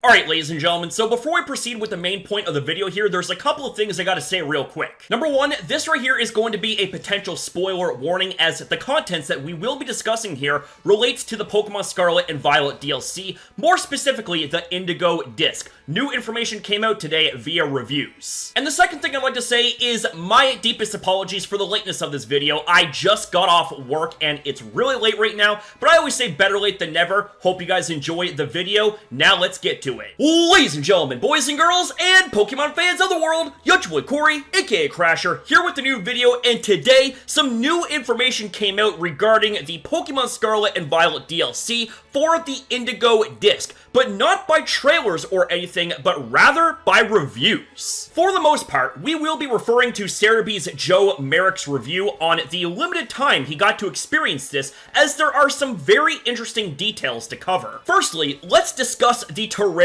Alright, ladies and gentlemen, so before we proceed with the main point of the video here, there's a couple of things I gotta say real quick. Number one, this right here is going to be a potential spoiler warning, as the contents that we will be discussing here relates to the Pokémon Scarlet and Violet DLC, more specifically the Indigo Disk. New information came out today via reviews. And the second thing I'd like to say is my deepest apologies for the lateness of this video. I just got off work and it's really late right now, but I always say better late than never. Hope you guys enjoy the video. Now let's get to it. Ladies and gentlemen, boys and girls, and Pokemon fans of the world, your boy Corey, aka Crasher, here with the new video, and today, some new information came out regarding the Pokemon Scarlet and Violet DLC for the Indigo Disk, but not by trailers or anything, but rather by reviews. For the most part, we will be referring to Cerebee's Joe Merrick's review on the limited time he got to experience this, as there are some very interesting details to cover. Firstly, let's discuss the terrarium.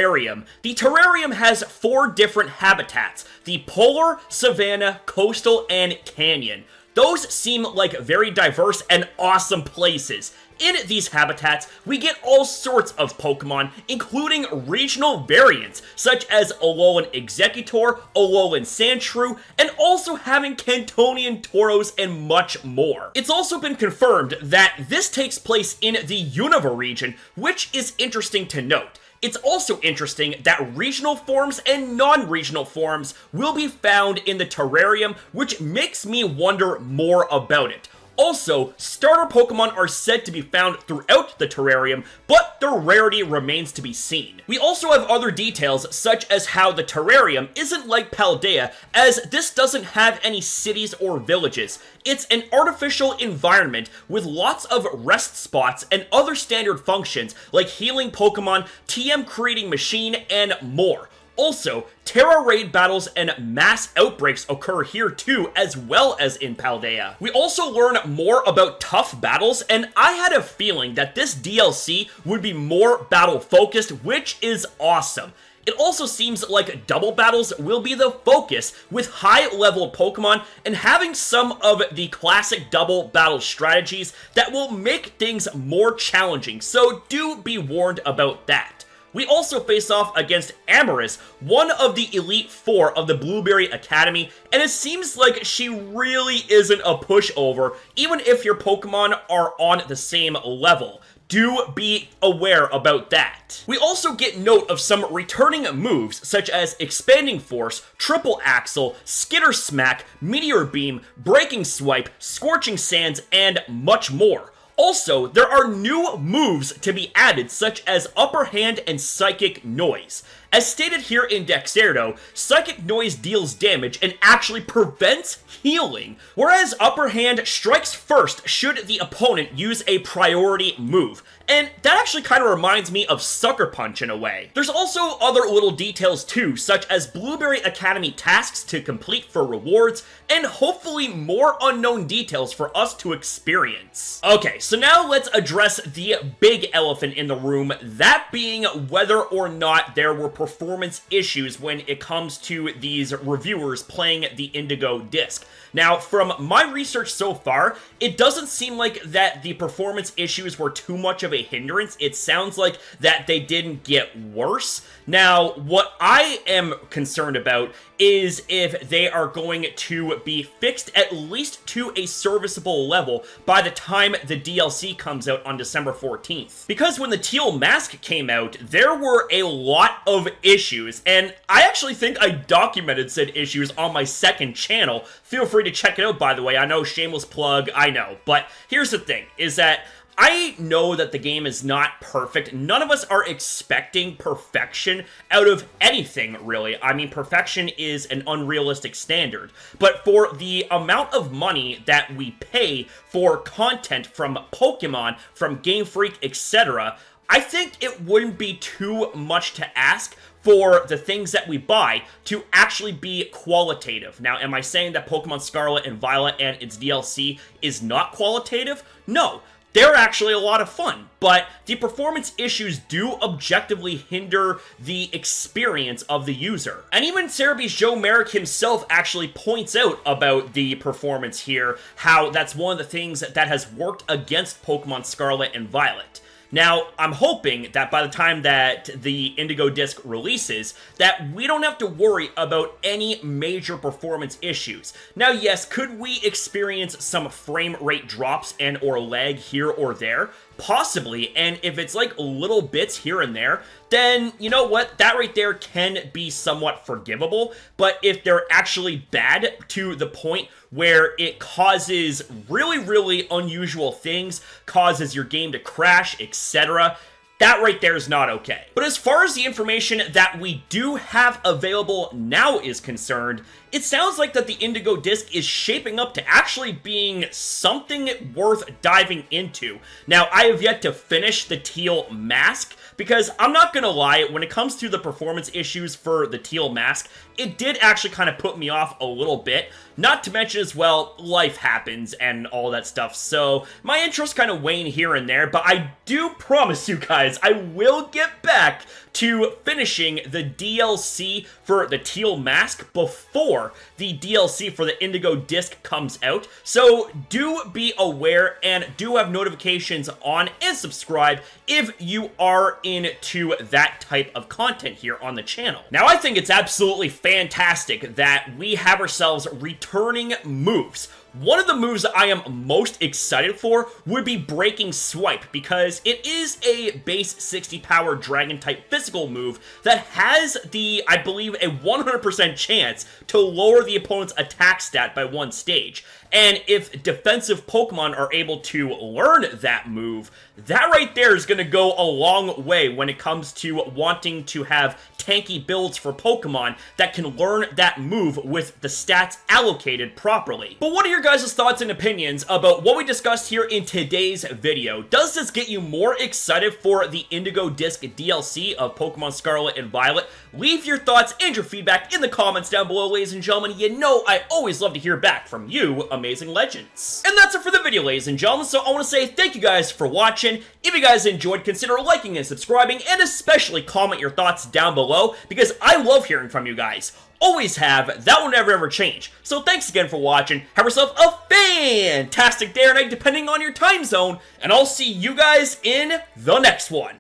The terrarium has 4 different habitats: the polar, savanna, coastal, and canyon. Those seem like very diverse and awesome places. In these habitats, we get all sorts of Pokemon, including regional variants, such as Alolan Exeggutor, Alolan Sandshrew, and also having Cantonian Tauros and much more. It's also been confirmed that this takes place in the Unova region, which is interesting to note. It's also interesting that regional forms and non-regional forms will be found in the terrarium, which makes me wonder more about it. Also, starter Pokemon are said to be found throughout the terrarium, but their rarity remains to be seen. We also have other details, such as how the terrarium isn't like Paldea, as this doesn't have any cities or villages. It's an artificial environment with lots of rest spots and other standard functions like healing Pokemon, TM creating machine, and more. Also, Terra raid battles and mass outbreaks occur here too, as well as in Paldea. We also learn more about tough battles, and I had a feeling that this DLC would be more battle focused, which is awesome. It also seems like double battles will be the focus, with high-level Pokemon and having some of the classic double battle strategies that will make things more challenging, so do be warned about that. We also face off against Amarys, one of the Elite Four of the Blueberry Academy, and it seems like she really isn't a pushover, even if your Pokemon are on the same level. Do be aware about that. We also get note of some returning moves, such as Expanding Force, Triple Axle, Skitter Smack, Meteor Beam, Breaking Swipe, Scorching Sands, and much more. Also, there are new moves to be added, such as Upper Hand and Psychic Noise. As stated here in Dexerto, Psychic Noise deals damage and actually prevents healing, whereas Upper Hand strikes first should the opponent use a priority move. And that actually kind of reminds me of Sucker Punch in a way. There's also other little details too, such as Blueberry Academy tasks to complete for rewards, and hopefully more unknown details for us to experience. Okay, so now let's address the big elephant in the room, that being whether or not there were performance issues when it comes to these reviewers playing the Indigo Disk. Now, from my research so far, it doesn't seem like that the performance issues were too much of a hindrance. It sounds like that they didn't get worse. Now, what I am concerned about is if they are going to be fixed at least to a serviceable level by the time the DLC comes out on December 14th. Because when the Teal Mask came out, there were a lot of issues, and I actually think I documented said issues on my second channel. Feel free to check it out, by the way. I know, shameless plug, I know. But here's the thing, is that I know that the game is not perfect. None of us are expecting perfection out of anything, really. I mean, perfection is an unrealistic standard. But for the amount of money that we pay for content from Pokemon, from Game Freak, etc., I think it wouldn't be too much to ask for the things that we buy to actually be qualitative. Now, am I saying that Pokemon Scarlet and Violet and its DLC is not qualitative? No. They're actually a lot of fun, but the performance issues do objectively hinder the experience of the user. And even Cerebee's Joe Merrick himself actually points out about the performance here, how that's one of the things that has worked against Pokemon Scarlet and Violet. Now, I'm hoping that by the time that the Indigo Disk releases, that we don't have to worry about any major performance issues. Now, yes, could we experience some frame rate drops and or lag here or there? Possibly, and if it's like little bits here and there, then you know what, that right there can be somewhat forgivable. But if they're actually bad to the point where it causes really unusual things, causes your game to crash, etc., that right there is not okay. But as far as the information that we do have available now is concerned, it sounds like that the Indigo Disk is shaping up to actually being something worth diving into. Now, I have yet to finish the teal mask, because I'm not gonna lie, when it comes to the performance issues for the teal mask, it did actually kind of put me off a little bit. Not to mention as well, life happens and all that stuff, so my interest kind of wane here and there, but I do promise you guys, I will get back to finishing the DLC for the teal mask before the DLC for the Indigo Disk comes out. So do be aware and do have notifications on and subscribe if you are into that type of content here on the channel. Now, I think it's absolutely fantastic that we have ourselves returning moves. One of the moves that I am most excited for would be Breaking Swipe, because it is a base 60 power dragon type physical move that has the, I believe, a 100% chance to lower the opponent's attack stat by 1 stage. And if defensive Pokemon are able to learn that move, that right there is going to go a long way when it comes to wanting to have tanky builds for Pokemon that can learn that move with the stats allocated properly. But what are your guys' thoughts and opinions about what we discussed here in today's video? Does this get you more excited for the Indigo Disk DLC of Pokemon Scarlet and Violet? Leave your thoughts and your feedback in the comments down below, ladies and gentlemen. You know I always love to hear back from you, amazing legends. And that's it for the video, ladies and gentlemen, so I want to say thank you guys for watching. If you guys enjoyed, consider liking and subscribing, and especially comment your thoughts down below, because I love hearing from you guys. Always have. That will never ever change. So thanks again for watching. Have yourself a fantastic day or night, depending on your time zone, and I'll see you guys in the next one.